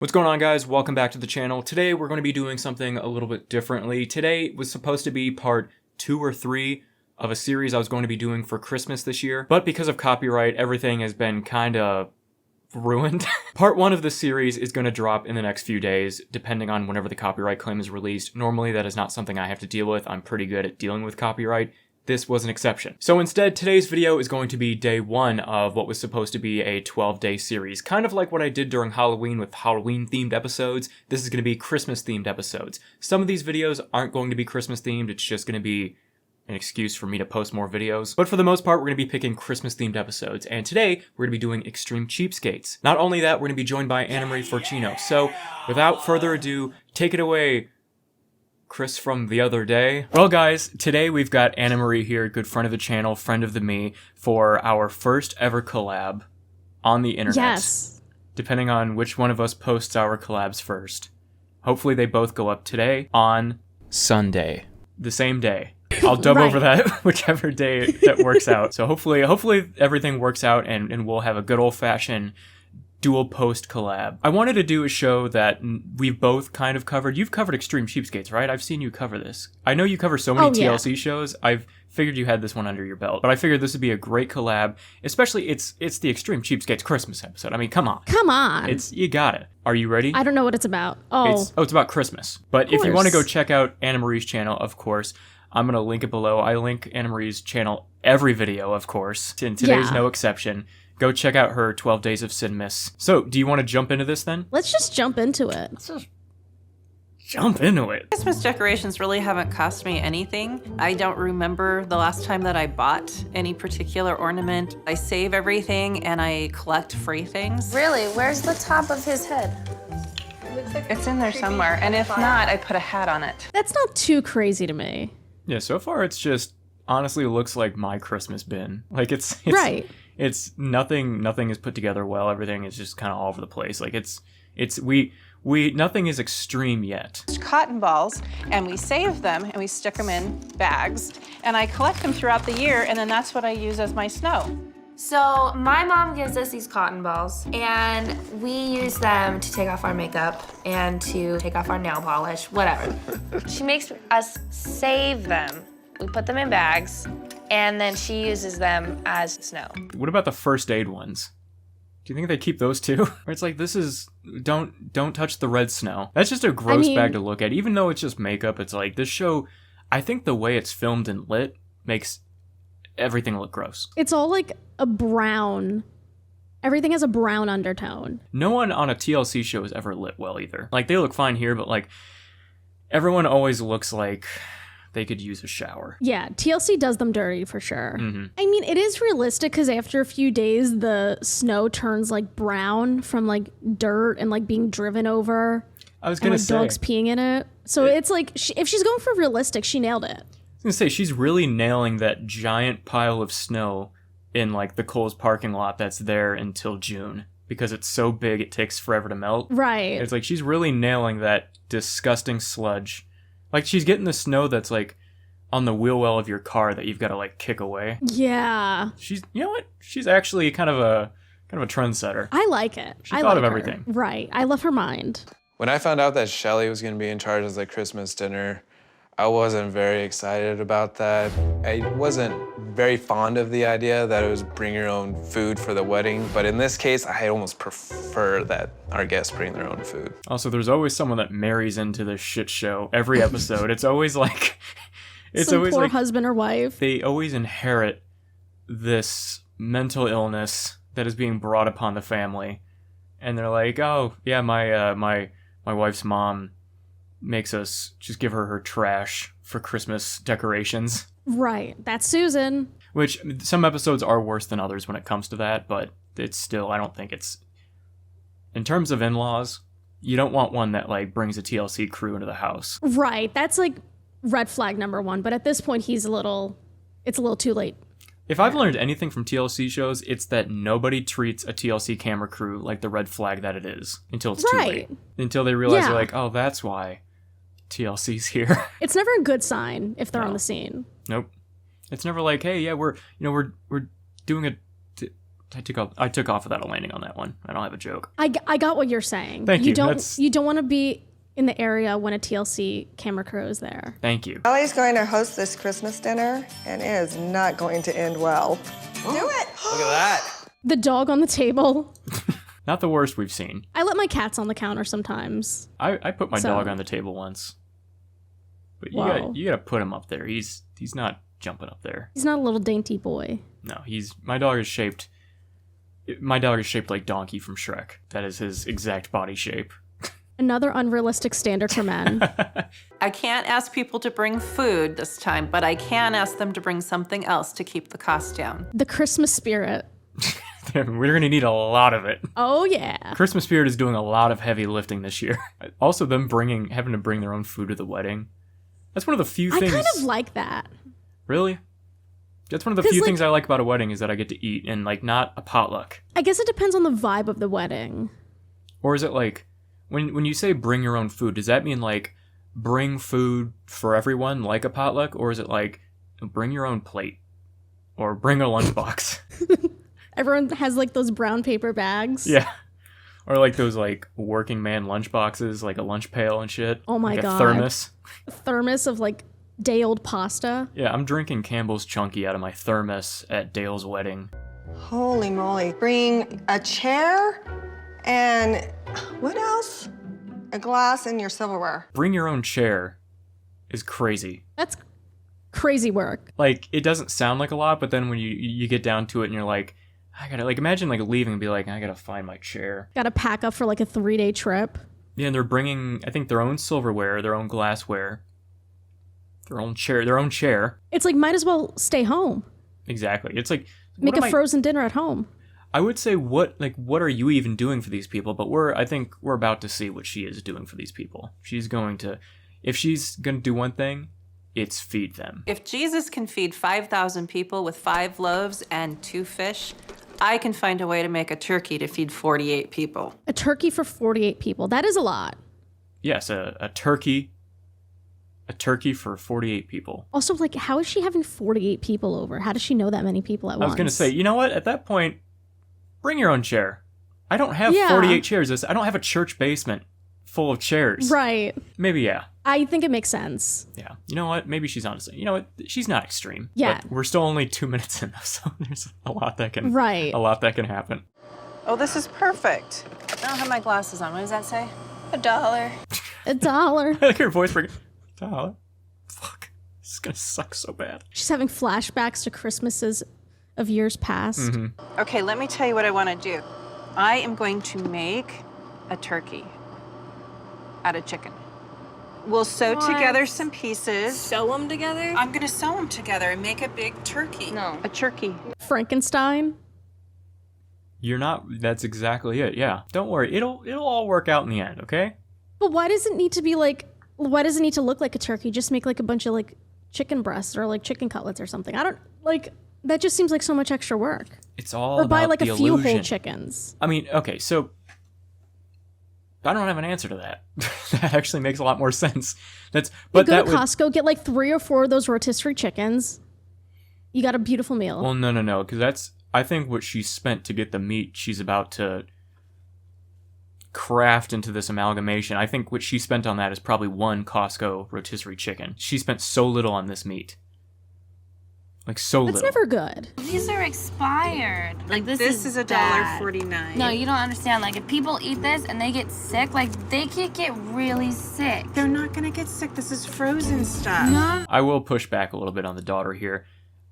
What's going on, guys? Welcome back to the channel. Today we're going to be doing something a little bit differently. Today was supposed to be part 2 or 3 of a series I was going to be doing for Christmas this year, but because of copyright, everything has been kind of ruined. Part 1 of this series is going to drop in the next few days, depending on whenever the copyright claim is released. Normally that is not something I have to deal with. I'm pretty good at dealing with copyright. This was an exception. So instead, today's video is going to be day 1 of what was supposed to be a 12-day series. Kind of like what I did during Halloween with Halloween-themed episodes, this is going to be Christmas-themed episodes. Some of these videos aren't going to be Christmas-themed, it's just going to be an excuse for me to post more videos. But for the most part, we're going to be picking Christmas-themed episodes. And today, we're going to be doing Extreme Cheapskates. Not only that, we're going to be joined by Annamarie Forcino. So, without further ado, take it away, Chris from the other day. Well, guys, today we've got Annamarie here, good friend of the channel, friend of the me, for our first ever collab on the internet. Yes. Depending on which one of us posts our collabs first. Hopefully they both go up today on Sunday. The same day. I'll dub over that whichever day that works out. So hopefully everything works out and we'll have a good old-fashioned dual post collab. I wanted to do a show that we've both kind of covered. You've covered Extreme Cheapskates, right? I've seen you cover this. I know you cover so many TLC shows. I've figured you had this one under your belt. But I figured this would be a great collab, especially it's the Extreme Cheapskates Christmas episode. I mean, come on. Come on. You got it. Are you ready? I don't know what it's about. It's about Christmas. But if you want to go check out Annamarie's channel, of course, I'm going to link it below. I link Annamarie's channel every video, of course. And today's no exception. Go check out her 12 Days of Sinmas. So, do you want to jump into this then? Let's just jump into it. Let's just jump into it. Christmas decorations really haven't cost me anything. I don't remember the last time that I bought any particular ornament. I save everything and I collect free things. Really? Where's the top of his head? It's in there somewhere, and if not, I put a hat on it. That's not too crazy to me. Yeah, so far it's just honestly looks like my Christmas bin. Like it's right. It's nothing is put together well. Everything is just kind of all over the place. Like nothing is extreme yet. Cotton balls, and we save them and we stick them in bags, and I collect them throughout the year, and then that's what I use as my snow. So my mom gives us these cotton balls, and we use them to take off our makeup and to take off our nail polish, whatever. She makes us save them. We put them in bags, and then she uses them as snow. What about the first aid ones? Do you think they keep those too? Or it's like, this is, don't touch the red snow. That's just a gross bag to look at. Even though it's just makeup, it's like, this show, I think the way it's filmed and lit makes everything look gross. It's all like a brown. Everything has a brown undertone. No one on a TLC show is ever lit well either. Like, they look fine here, but like, everyone always looks like they could use a shower. Yeah, TLC does them dirty for sure. Mm-hmm. I mean, it is realistic because after a few days, the snow turns like brown from like dirt and like being driven over. I was going to say. Dogs peeing in it. So it's like, if she's going for realistic, she nailed it. I was going to say, she's really nailing that giant pile of snow in like the Kohl's parking lot that's there until June. Because it's so big, it takes forever to melt. Right. It's like she's really nailing that disgusting sludge. Like, she's getting the snow that's, like, on the wheel well of your car that you've got to, like, kick away. Yeah. She's, you know what? She's actually kind of a trendsetter. I like it. She thought of everything. Right. I love her mind. When I found out that Shelly was going to be in charge of the Christmas dinner, I wasn't very excited about that. I wasn't very fond of the idea that it was bring your own food for the wedding, but in this case, I almost prefer that our guests bring their own food. Also, there's always someone that marries into this shit show every episode. It's always like... It's always poor like, husband or wife. They always inherit this mental illness that is being brought upon the family. And they're like, oh, yeah, my wife's mom makes us just give her trash for Christmas decorations. Right. That's Susan. Which, some episodes are worse than others when it comes to that, but it's still, I don't think it's... In terms of in-laws, you don't want one that, like, brings a TLC crew into the house. Right. That's, like, red flag number 1, but at this point, it's a little too late. If I've learned anything from TLC shows, it's that nobody treats a TLC camera crew like the red flag that it is until it's too late. Until they realize they're like, oh, that's why TLC's here. It's never a good sign if they're on the scene. Nope. It's never like, hey, yeah, we're doing a I took off without a landing on that one. I don't have a joke. I got what you're saying. Thank you. You don't want to be in the area when a TLC camera crew is there. Thank you. Ellie's going to host this Christmas dinner, and it is not going to end well. Do it! Look at that. The dog on the table. Not the worst we've seen. I let my cats on the counter sometimes. I put my So- dog on the table once. But Whoa. you gotta put him up there. He's not jumping up there. He's not a little dainty boy. No, my dog is shaped like Donkey from Shrek. That is his exact body shape. Another unrealistic standard for men. I can't ask people to bring food this time, but I can ask them to bring something else to keep the cost down. The Christmas spirit. We're gonna need a lot of it. Oh, yeah. Christmas Spirit is doing a lot of heavy lifting this year. Also, them having to bring their own food to the wedding. That's one of the few things. I kind of like that. Really? That's one of the 'Cause, few like- things I like about a wedding is that I get to eat and like not a potluck. I guess it depends on the vibe of the wedding. Or is it like when you say bring your own food, does that mean like bring food for everyone like a potluck, or is it like bring your own plate or bring a lunchbox? Everyone has like those brown paper bags. Yeah. Or like those like working man lunch boxes, like a lunch pail and shit. Oh my like God. a thermos. A thermos of like day-old pasta. Yeah, I'm drinking Campbell's Chunky out of my thermos at Dale's wedding. Holy moly. Bring a chair and what else? A glass and your silverware. Bring your own chair is crazy. That's crazy work. Like, it doesn't sound like a lot, but then when you get down to it and you're like, I gotta, like, imagine like leaving and be like, I gotta find my chair. Gotta pack up for like a 3-day trip. Yeah, and they're bringing, I think, their own silverware, their own glassware, their own chair. It's like, might as well stay home. Exactly. It's like, Make a frozen dinner at home. I would say what are you even doing for these people? But I think we're about to see what she is doing for these people. If she's going to do one thing, it's feed them. If Jesus can feed 5,000 people with 5 loaves and 2 fish, I can find a way to make a turkey to feed 48 people. A turkey for 48 people. That is a lot. Yes, a turkey for 48 people. Also, like, how is she having 48 people over? How does she know that many people at once? I was going to say, you know what? At that point, bring your own chair. I don't have Yeah. 48 chairs. I don't have a church basement full of chairs. Right. Maybe, yeah. I think it makes sense. Yeah. You know what? Maybe she's honestly. You know what? She's not extreme. Yeah. But we're still only 2 minutes in, though, so there's a lot that can Right. happen. Oh, this is perfect. I don't have my glasses on. What does that say? $1. $1. I like her voice breaking. $1. Fuck. This is gonna suck so bad. She's having flashbacks to Christmases of years past. Mm-hmm. Okay, let me tell you what I want to do. I am going to make a turkey out of chicken. We'll sew together some pieces. Sew them together? I'm going to sew them together and make a big turkey. No. A turkey. Frankenstein. You're not. That's exactly it. Yeah. Don't worry. It'll all work out in the end. Okay. But why does it need to be like, why does it need to look like a turkey? Just make like a bunch of like chicken breasts or like chicken cutlets or something. I don't, like, that just seems like so much extra work. It's all Or about buy like the a few illusion. whole chickens. I mean, okay, so I don't have an answer to that. That actually makes a lot more sense. You go to Costco, get like 3 or 4 of those rotisserie chickens. You got a beautiful meal. Well, no, because I think what she spent to get the meat she's about to craft into this amalgamation. I think what she spent on that is probably 1 Costco rotisserie chicken. She spent so little on this meat. Like, so That's little. never good. These are expired. Like this is bad. $1.49. No, you don't understand. Like if people eat this and they get sick, like they could get really sick. They're not going to get sick. This is frozen stuff. No. I will push back a little bit on the daughter here.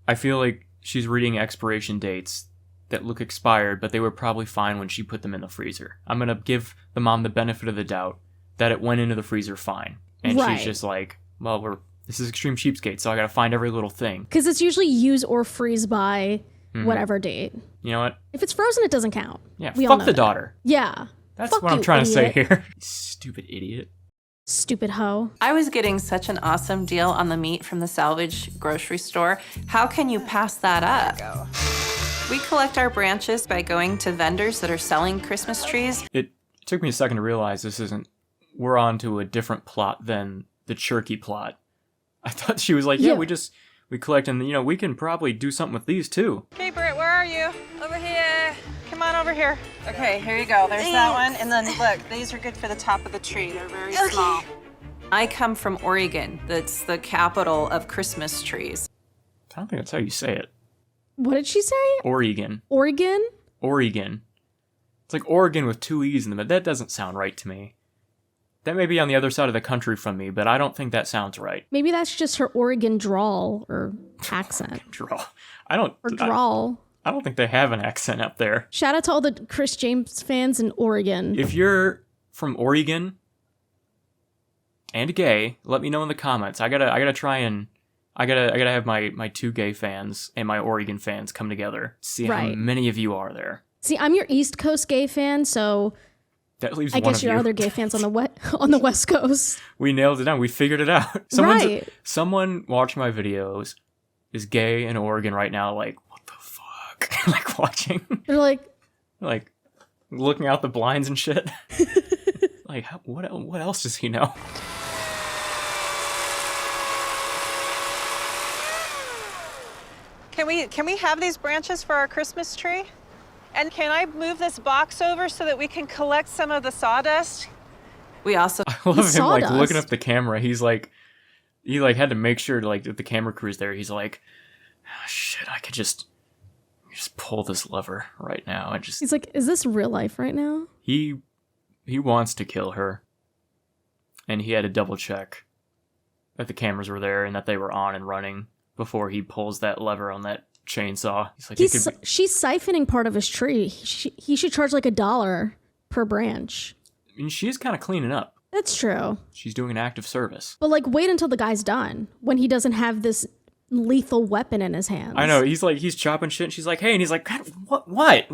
I feel like she's reading expiration dates that look expired, but they were probably fine when she put them in the freezer. I'm going to give the mom the benefit of the doubt that it went into the freezer fine. And Right. she's just like, well, this is Extreme Cheapskates, so I got to find every little thing. Because it's usually use or freeze by whatever date. You know what? If it's frozen, it doesn't count. Yeah, We all fuck know the that. daughter. Yeah. That's Fuck what I'm you, trying to say idiot. here. Stupid idiot. Stupid hoe. I was getting such an awesome deal on the meat from the salvage grocery store. How can you pass that up? We collect our branches by going to vendors that are selling Christmas trees. It took me a second to realize we're on to a different plot than the turkey plot. I thought she was like, yeah, we collect and, we can probably do something with these too. Okay, Britt, where are you? Over here. over here. Okay, here you go. There's that one. And then look, these are good for the top of the tree. They're very small. I come from Oregon. That's the capital of Christmas trees. I don't think that's how you say it. What did she say? Oregon. Oregon? Oregon. It's like Oregon with 2 E's in them, but that doesn't sound right to me. That may be on the other side of the country from me, but I don't think that sounds right. Maybe that's just her Oregon drawl or accent. Drawl. I don't think they have an accent up there. Shout out to all the Chris James fans in Oregon. If you're from Oregon and gay, let me know in the comments. I gotta try and I gotta have my 2 gay fans and my Oregon fans come together. See how many of you are there. See, I'm your East Coast gay fan, so that leaves I one guess of your you. other gay fans on the West Coast. We nailed it down. We figured it out. Someone watching my videos is gay in Oregon right now, like, what the fuck? Like watching. They're like looking out the blinds and shit. Like, what else does he know? Can we have these branches for our Christmas tree? And can I move this box over so that we can collect some of the sawdust? We also I love him like looking up the camera. He had to make sure to, like, if the camera crew's there, he's like, oh, shit, I could just pull this lever right now. He's like, is this real life right now? He wants to kill her. And he had to double check that the cameras were there and that they were on and running before he pulls that lever on that chainsaw. He's like, she's siphoning part of his tree. He should charge like $1 per branch. I mean, she is kind of cleaning up. That's true. She's doing an act of service. But like, wait until the guy's done when he doesn't have this lethal weapon in his hands. I know. He's chopping shit. And she's like, hey, and he's like, God, what?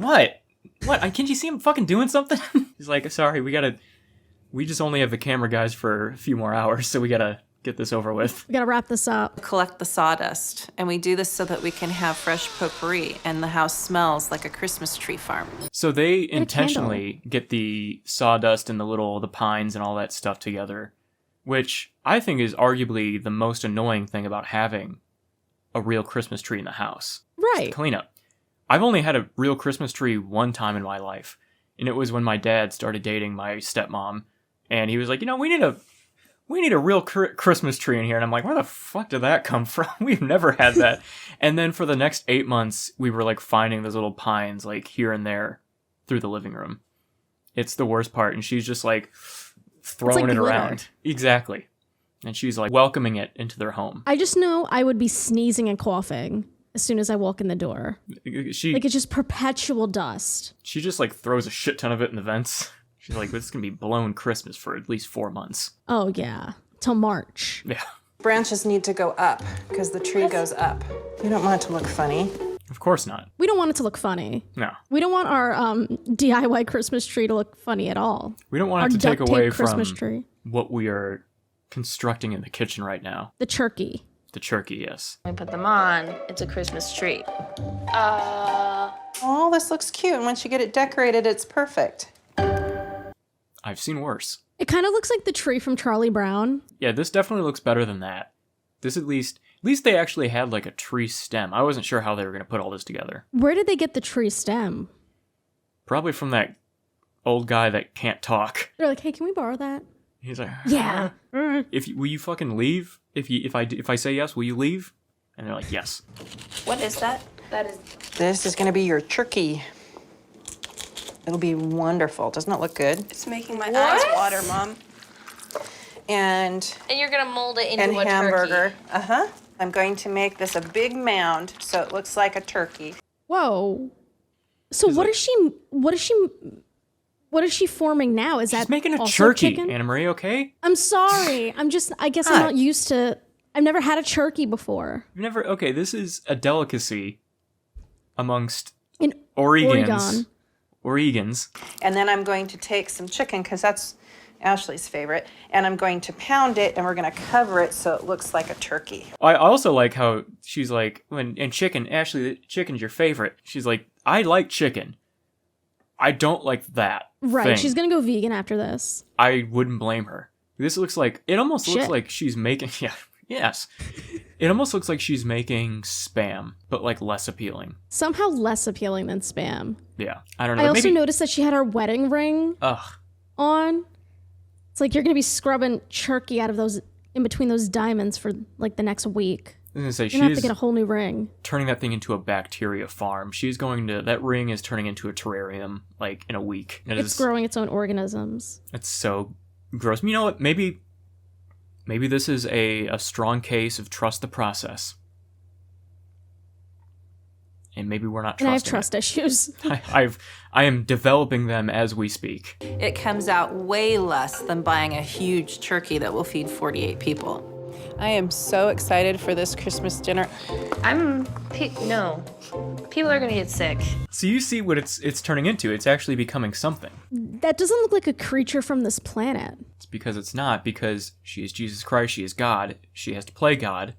Can't you see him fucking doing something? He's like, sorry, we just only have the camera guys for a few more hours, so we gotta get this over with. We gotta wrap this up. collect the sawdust, and we do this so that we can have fresh potpourri and the house smells like a Christmas tree farm. So they intentionally get the sawdust and the pines and all that stuff together, which I think is arguably the most annoying thing about having a real Christmas tree in the house. Right. Cleanup. I've only had a real Christmas tree one time in my life, and it was when my dad started dating my stepmom, and he was like, we need a real Christmas tree in here. And I'm like, where the fuck did that come from? We've never had that. And then for the next 8 months, we were like finding those little pines like here and there through the living room. It's the worst part. And she's just like throwing it around. Exactly. And she's like welcoming it into their home. I just know I would be sneezing and coughing as soon as I walk in the door. It's just perpetual dust. She just like throws a shit ton of it in the vents. She's like, this is going to be blown Christmas for at least 4 months. Oh, yeah. Till March. Yeah. Branches need to go up because the tree goes up. You don't want it to look funny. Of course not. We don't want it to look funny. No. We don't want our DIY Christmas tree to look funny at all. We don't want it to take away Christmas from tree. what we are constructing in the kitchen right now. The turkey. The turkey, yes. We put them on, it's a Christmas tree. Oh, this looks cute. And once you get it decorated, it's perfect. I've seen worse. It kind of looks like the tree from Charlie Brown. Yeah, this definitely looks better than that. This at least they actually had like a tree stem. I wasn't sure how they were going to put all this together. Where did they get the tree stem? Probably from that old guy that can't talk. They're like, hey, can we borrow that? He's like, yeah. Will you fucking leave? If I say yes, will you leave? And they're like, yes. What is that? This is going to be your turkey. It'll be wonderful. Doesn't it look good? It's making my eyes water, Mom. And you're gonna mold it into a hamburger. turkey. Uh-huh. I'm going to make this a big mound so it looks like a turkey. Whoa. So what is she forming now? Is She's that making a also turkey, chicken? Annamarie, okay? I'm sorry. I guess I'm not used to. I've never had a turkey before. You've never. Okay, this is a delicacy amongst In Oregons. And then I'm going to take some chicken, because that's Ashley's favorite, and I'm going to pound it, and we're going to cover it so it looks like a turkey. I also like how she's like, chicken, Ashley, chicken's your favorite. She's like, I like chicken. I don't like that Right. thing. She's gonna go vegan after this. I wouldn't blame her. This looks like, it almost looks like she's making, yeah, Yes. It almost looks like she's making Spam, but like less appealing. Somehow less appealing than Spam. Yeah. I don't know. I also Maybe... noticed that she had her wedding ring on. It's like you're going to be scrubbing turkey out of those, in between those diamonds for like the next week. I was going to say, you're going to have to get a whole new ring. Turning that thing into a bacteria farm. That ring is turning into a terrarium like in a week. It's growing its own organisms. It's so gross. You know what? Maybe this is a strong case of trust the process. And maybe we're not trusting. And I have trust issues. I am developing them as we speak. It comes out way less than buying a huge turkey that will feed 48 people. I am so excited for this Christmas dinner. No. People are gonna get sick. So you see what it's turning into. It's actually becoming something. That doesn't look like a creature from this planet. It's because it's not, because she is Jesus Christ, she is God, she has to play God,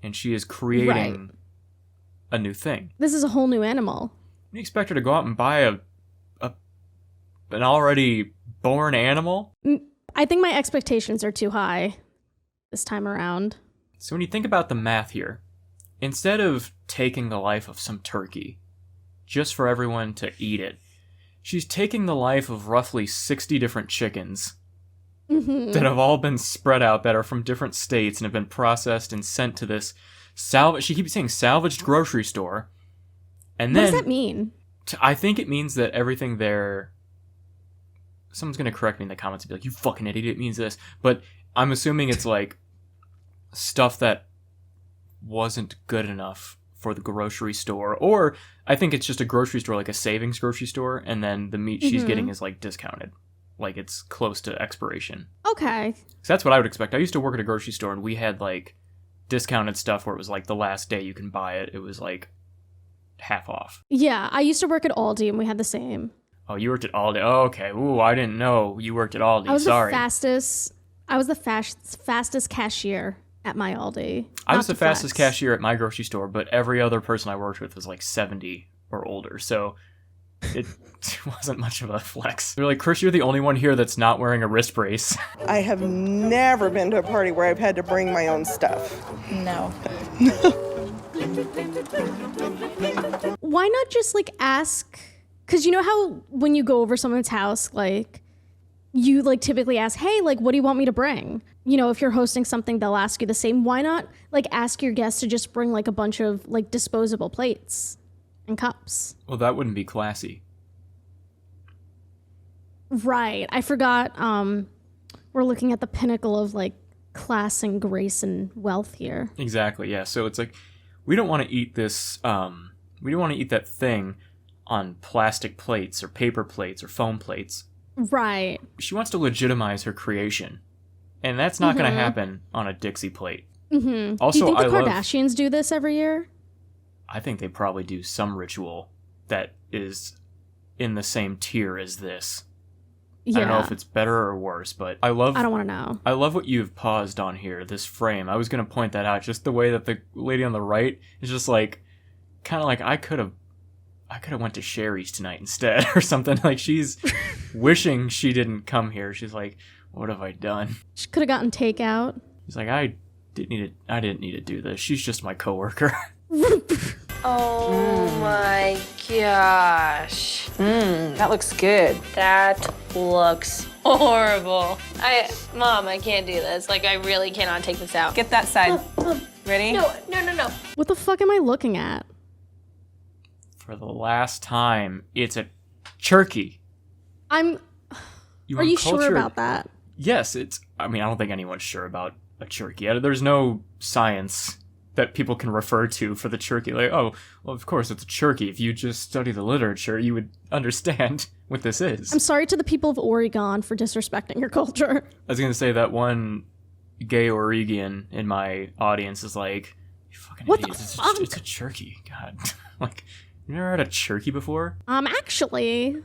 and she is creating a new thing. This is a whole new animal. You expect her to go out and buy an already born animal? I think my expectations are too high this time around. So when you think about the math here, instead of taking the life of some turkey just for everyone to eat it, she's taking the life of roughly 60 different chickens that have all been spread out, that are from different states and have been processed and sent to this she keeps saying salvaged grocery store. And then, what does that mean? I think it means that everything there... Someone's going to correct me in the comments and be like, you fucking idiot, it means this. But I'm assuming it's like stuff that wasn't good enough for the grocery store. Or I think it's just a grocery store, like a savings grocery store, and then the meat she's getting is like discounted. Like it's close to expiration. Okay. So that's what I would expect. I used to work at a grocery store and we had like discounted stuff where it was like the last day you can buy it. It was like half off. Yeah, I used to work at Aldi and we had the same. Oh, you worked at Aldi. Oh, okay. Ooh, I didn't know you worked at Aldi. I was Sorry. I was the fastest cashier at my Aldi. I was the fastest cashier at my grocery store, but every other person I worked with was like 70 or older, so it wasn't much of a flex. They're like, Chris, you're the only one here that's not wearing a wrist brace. I have never been to a party where I've had to bring my own stuff. No. Why not just like ask? Because you know how when you go over someone's house, like you like typically ask, hey, like, what do you want me to bring? You know, if you're hosting something, they'll ask you the same. Why not like ask your guests to just bring like a bunch of like disposable plates and cups? Well, that wouldn't be classy. Right. I forgot we're looking at the pinnacle of like class and grace and wealth here. Exactly, yeah. So it's like, we don't want to eat this, we don't want to eat that thing on plastic plates or paper plates or foam plates. Right. She wants to legitimize her creation. And that's not going to happen on a Dixie plate. Also, do you think the Kardashians do this every year? I think they probably do some ritual that is in the same tier as this. Yeah. I don't know if it's better or worse, but I don't want to know. I love what you've paused on here, this frame. I was going to point that out, just the way that the lady on the right is just like, kind of like, I could have went to Sherry's tonight instead or something. Like, she's wishing she didn't come here. She's like, what have I done? She could have gotten takeout. She's like, I didn't need to do this. She's just my coworker. Oh my gosh. That looks good. That looks horrible. Mom, I can't do this. Like, I really cannot take this out. Get that side. Ready? No. What the fuck am I looking at? For the last time, it's a turkey. Are you sure about that? Yes, I don't think anyone's sure about a turkey. There's no science that people can refer to for the turkey. Like, oh, well, of course it's a turkey. If you just study the literature, you would understand what this is. I'm sorry to the people of Oregon for disrespecting your culture. I was going to say that one gay Oregon in my audience is like, you fucking what idiots. The fuck? It's a turkey. God. Like, you never had a turkey before? Actually.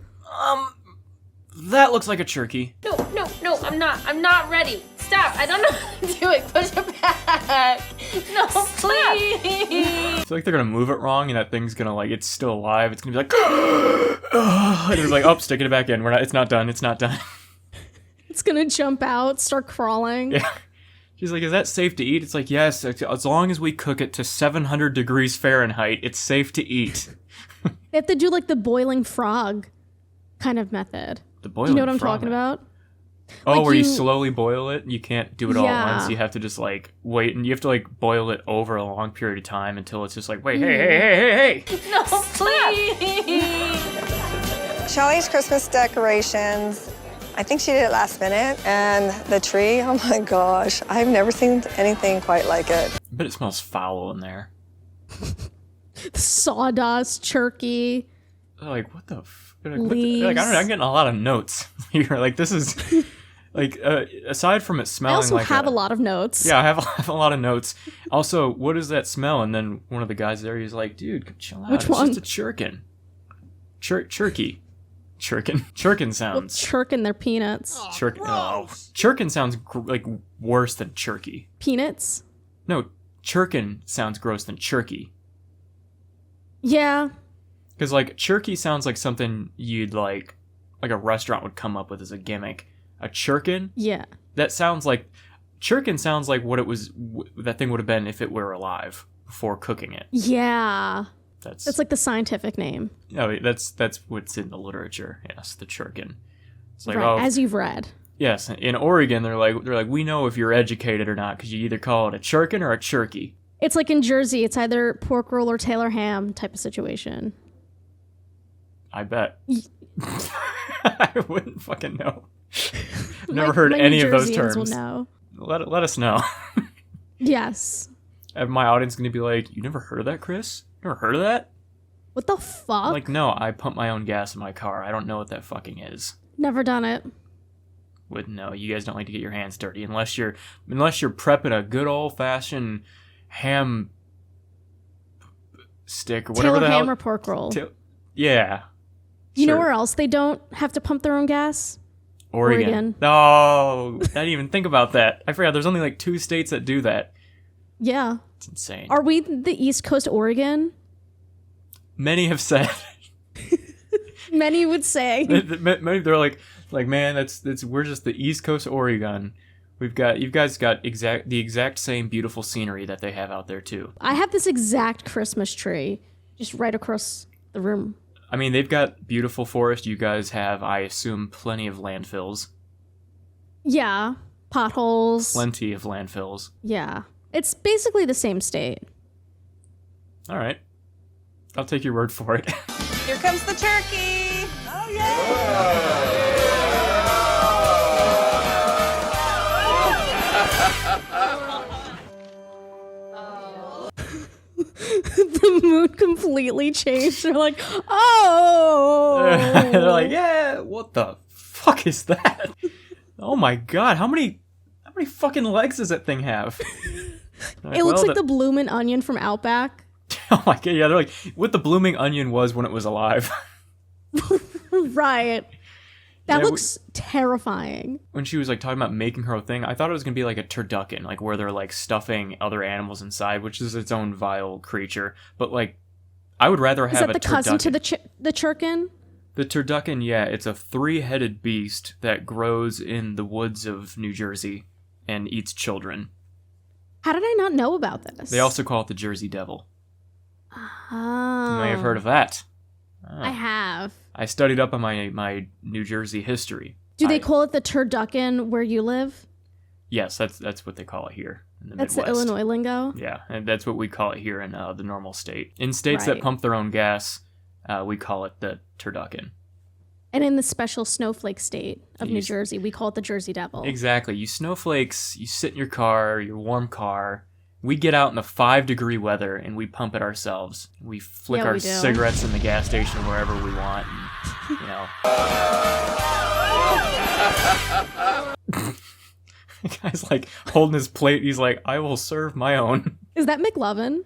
That looks like a turkey. No, I'm not ready. Stop, I don't know how to do it. Push it back. No, please. I feel like they're gonna move it wrong and that thing's gonna, like, it's still alive. It's gonna be like, and it's like, oh, sticking it back in. It's not done. It's gonna jump out, start crawling. Yeah. She's like, is that safe to eat? It's like, yes, as long as we cook it to 700 degrees Fahrenheit, it's safe to eat. They have to do like the boiling frog kind of method. The boiling Do you know what I'm frog talking method. about? Oh, Like where you you- slowly boil it? You can't do it all at Yeah. once. You have to just, like, wait, and you have to, like, boil it over a long period of time until it's just like, wait, Mm-hmm. hey. No, please. Shelly's Christmas decorations, I think she did it last minute. And the tree, oh my gosh, I've never seen anything quite like it. But it smells foul in there. Sawdust, turkey. Like, what the like, what the, Leaves. like, I don't know, I'm getting a lot of notes here. Like, this is, like, aside from it I smelling also like have a lot of notes. Yeah, I have a lot of notes. Also, what is that smell? And then one of the guys there, he's like, dude, chill out. Which it's one? just a chirkin. Chirkin. Chirkin sounds. Chirking their peanuts. Chirkin. Oh. Chirkin sounds like worse than chirky. Peanuts? No, chirkin sounds gross than chirky. Yeah. Because, like, chirky sounds like something you'd, like a restaurant would come up with as a gimmick. A chirkin? Yeah. That sounds like... Chirkin sounds like what it was... that thing would have been if it were alive before cooking it. Yeah. That's That's like the scientific name. no, that's what's in the literature. Yes, the chirkin. It's like, right, oh, as you've read. yes. In Oregon, they're like, we know if you're educated or not because you either call it a chirkin or a chirky. It's like in Jersey, it's either pork roll or Taylor ham type of situation. I bet. I wouldn't fucking know. Never My- heard my any New of those Jerseyans terms. Will know. Let us know. Yes. And my audience going to be like, you never heard of that, Chris? Never heard of that? What the fuck? Like, no, I pump my own gas in my car. I don't know what that fucking is. Never done it. No, you guys don't like to get your hands dirty unless you're prepping a good old fashioned ham stick or whatever Taylor the hell. ham or pork roll. Yeah. You know sure. where else they don't have to pump their own gas? Oregon. Oregon. No, I didn't even think about that. I forgot there's only like 2 states that do that. Yeah. It's insane. Are we the East Coast Oregon? Many have said. Many would say. Many they're like man, that's we're just the East Coast Oregon. You guys got the exact same beautiful scenery that they have out there too. I have this exact Christmas tree just right across the room. I mean, they've got beautiful forest. You guys have, I assume, plenty of landfills. Yeah. Potholes. Plenty of landfills. Yeah. It's basically the same state. All right. I'll take your word for it. Here comes the turkey. Oh, yeah. The mood completely changed. They're like, oh. They're like, yeah, what the fuck is that? Oh my god, how many fucking legs does that thing have? It looks like the bloomin' onion from Outback. Oh my god, yeah, they're like, what the blooming onion was when it was alive. Right. That Yeah, looks terrifying. When she was like talking about making her own thing, I thought it was gonna be like a turducken, like where they're like stuffing other animals inside, which is its own vile creature. But like, I would rather Is have that a the cousin to turducken. the churkin? The turducken, yeah, it's a 3-headed beast that grows in the woods of New Jersey and eats children. How did I not know about this? They also call it the Jersey Devil. Oh. You may have heard of that. I have. I studied up on my New Jersey history. Do they call it the turducken where you live? Yes, that's what they call it here in the That's Midwest. the Illinois lingo? Yeah, and that's what we call it here in the normal state. In states that Right. pump their own gas, we call it the turducken. And in the special snowflake state of New Yes. Jersey, we call it the Jersey Devil. Exactly. You snowflakes, you sit in your car, your warm car. We get out in the 5-degree weather and we pump it ourselves. We flick Yeah, our we do. cigarettes in the gas station wherever we want. And, you know. The guy's like holding his plate. He's like, I will serve my own. Is that McLovin?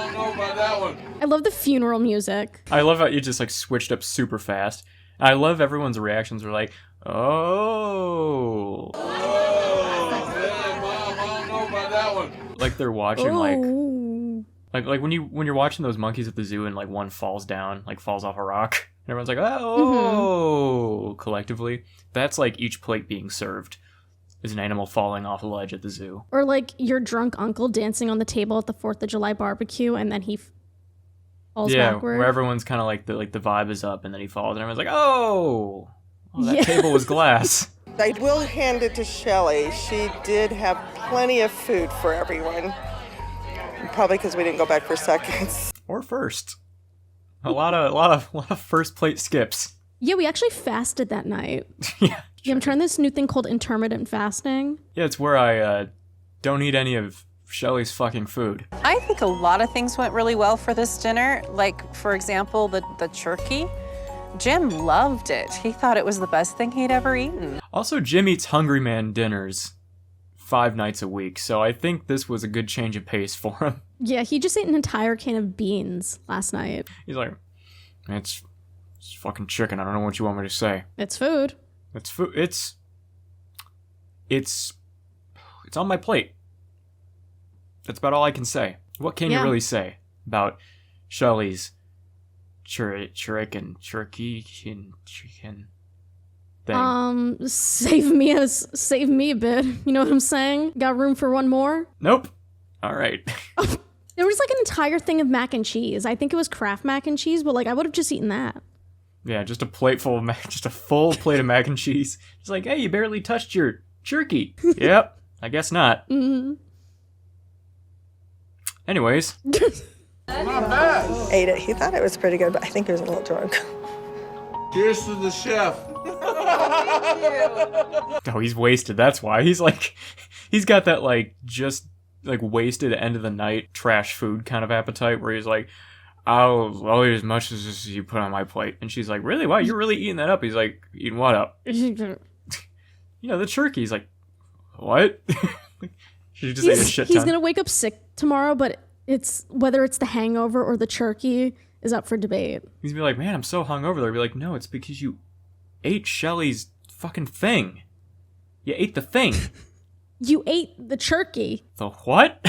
I love the funeral music. I love how you just like switched up super fast. And I love everyone's reactions were like, oh. Like they're watching Oh. like when you're watching those monkeys at the zoo and like one falls down, like falls off a rock. And everyone's like, oh, collectively. That's like each plate being served is an animal falling off a ledge at the zoo. Or like your drunk uncle dancing on the table at the 4th of July barbecue and then he falls backward. Where everyone's kind of like the vibe is up and then he falls and everyone's like, oh, that table was glass. I will hand it to Shelly. She did have plenty of food for everyone. Probably because we didn't go back for seconds. Or first. A lot of first plate skips. Yeah, we actually fasted that night. Yeah. I'm trying this new thing called intermittent fasting. Yeah, it's where I don't eat any of Shelly's fucking food. I think a lot of things went really well for this dinner. Like, for example, the turkey. Jim loved it. He thought it was the best thing he'd ever eaten. Also, Jim eats Hungry Man dinners 5 nights a week, so I think this was a good change of pace for him. Yeah, he just ate an entire can of beans last night. He's like, it's fucking chicken. I don't know what you want me to say. It's food. It's food. It's on my plate. That's about all I can say. What can you really say about Shelly's chicken thing? Save me a bit. You know what I'm saying? Got room for one more? Nope. All right. There was like an entire thing of mac and cheese. I think it was Kraft mac and cheese, but like I would have just eaten that. Yeah, just a plate full of just a full plate of mac and cheese. It's like, hey, you barely touched your jerky. Yep, I guess not. Mm-hmm. Anyways. Ate it. He thought it was pretty good, but I think he was a little drunk. Cheers to the chef. Oh, he's wasted. That's why. He's got that like just like wasted end of the night trash food kind of appetite where he's like, I'll eat as much as you put on my plate. And she's like, really? Wow, you're really eating that up? He's like, eating what up? The turkey. He's like, what? She just ate a shit ton. He's gonna wake up sick tomorrow, but it's whether it's the hangover or the turkey is up for debate. He's gonna be like, man, I'm so hungover. They'll be like, no, it's because you ate Shelly's fucking thing. You ate the thing. You ate the turkey. The what?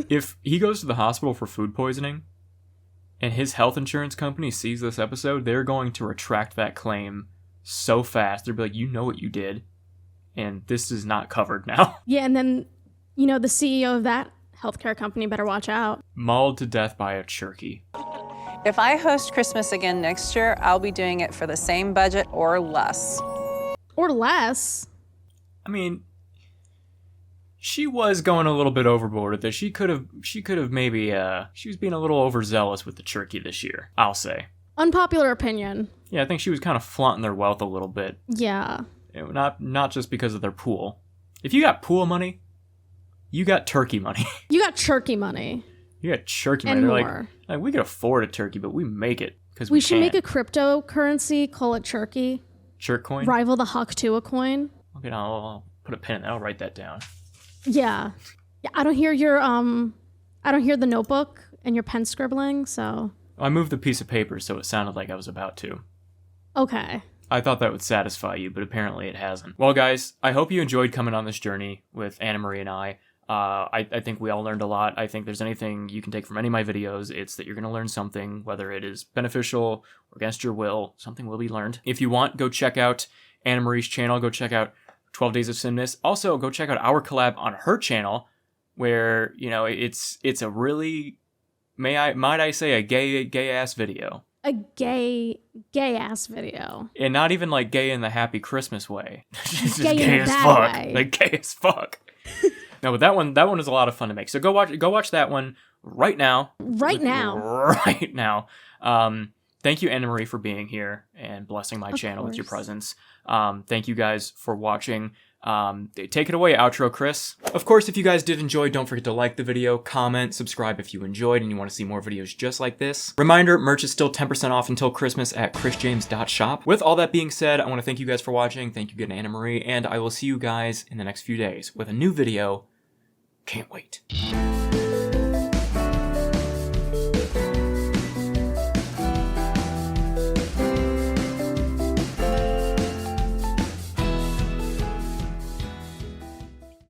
If he goes to the hospital for food poisoning and his health insurance company sees this episode, they're going to retract that claim so fast. They'll be like, you know what you did, and this is not covered now. Yeah, and then, the CEO of that healthcare company better watch out. Mauled to death by a turkey. If I host Christmas again next year, I'll be doing it for the same budget or less. Or less. I mean, she was going a little bit overboard with this. She could have maybe, she was being a little overzealous with the turkey this year, I'll say. Unpopular opinion. Yeah, I think she was kind of flaunting their wealth a little bit. Yeah. Not just because of their pool. If you got pool money, you got turkey money. You got turkey money. You got turkey money. And They're more. like, we could afford a turkey, but we make it because We should make a cryptocurrency, call it Turkey. Chirk coin? Rival the Huck-Tua coin. Okay, I'll put a pin in that. I'll write that down. Yeah. I don't hear the notebook and your pen scribbling, so. I moved the piece of paper so it sounded like I was about to. Okay. I thought that would satisfy you, but apparently it hasn't. Well, guys, I hope you enjoyed coming on this journey with Annamarie and I. I think we all learned a lot. I think there's anything you can take from any of my videos, it's that you're going to learn something, whether it is beneficial or against your will, something will be learned. If you want, go check out Annamarie's channel, go check out 12 Days of Sinmas. Also, go check out our collab on her channel, where, it's a really, might I say, a gay-ass video. A gay-ass video. And not even like gay in the happy Christmas way. It's just Gay in gay a as bad fuck. way. Like gay as fuck. No, but that one is a lot of fun to make. So go watch that one right now. Right now. Thank you, Annamarie, for being here and blessing my channel with your presence. Thank you guys for watching. Take it away, outro, Chris. Of course, if you guys did enjoy, don't forget to like the video, comment, subscribe if you enjoyed and you want to see more videos just like this. Reminder, merch is still 10% off until Christmas at chrisjames.shop. With all that being said, I want to thank you guys for watching. Thank you again, Annamarie, and I will see you guys in the next few days with a new video. Can't wait.